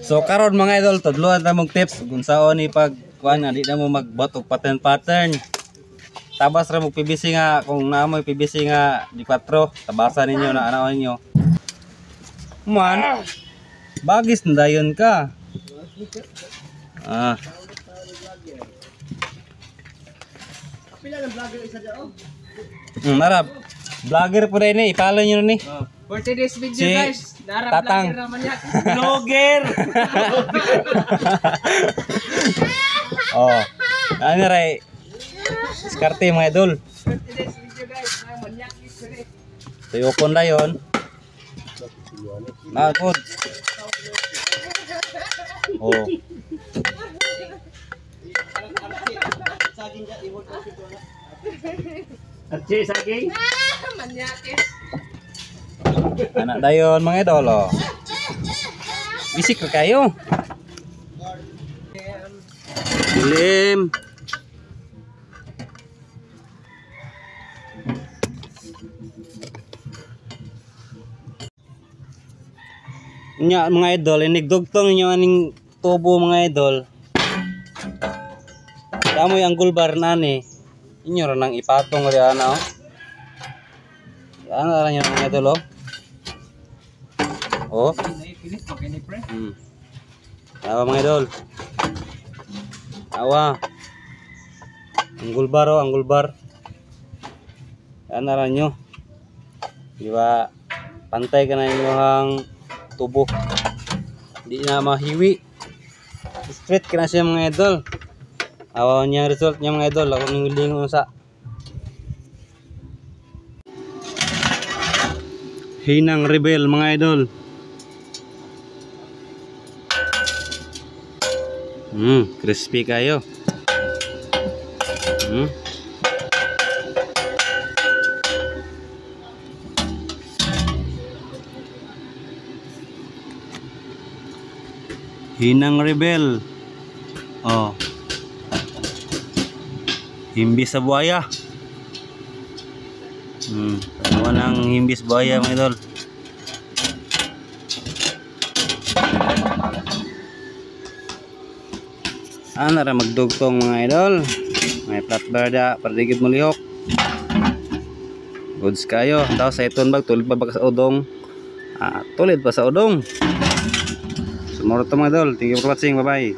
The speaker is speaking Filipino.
So karon mga idol, tudloan ta mong tips kung saon ni pag kuan nga di na mo magbot og pattern. Tabas ra mo PVC nga kung naamoy PVC nga di 4, tabasan ninyo na anaon niyo. Man, bagis na dayon ka. Pila ng vlogger isa dyan? Narap. Vlogger po rin eh, i-follow nyo rin eh. For today's video Si guys, narap Tatang. vlogger naman yan. Vlogger! Oh, ano rin? Diskarte mga idol. For today's video guys, manyak ito rin. Tuyokon na yun. Nakod. Oh. Archie, saging? Manyakis. Anak dayon mga idol oh. Bisik ka kayo. Dilim. Nya mga idol, inigdugtong inyo aning tubo mga idol. Kamoy ang gulbar nani. Inyo ra nang ipatong ri ana oh. Yan ra nyo mga idol oh. Oh. Awa mga idol. Awa. Ang gulbar oh, ang gulbar. Yan ra nyo. Di ba pantay ka na inyong tubo. Di na mahiwi. Straight ka na siya mga idol. Awa niya result niya mga idol. Ako nanglingon sa Hinang Rebel mga idol. Crispy kayo. Hinang Rebel. Oh. Himbis sa buaya. Awan ang himbis buaya mga idol. Nara magdugtong mga idol. May flatbird pardigid mo lihok. Goods kayo. Tapos sa iton bag tulid pa sa udong. Tulid pa sa udong. Sumuro to mga idol. Thank you for watching. Bye bye.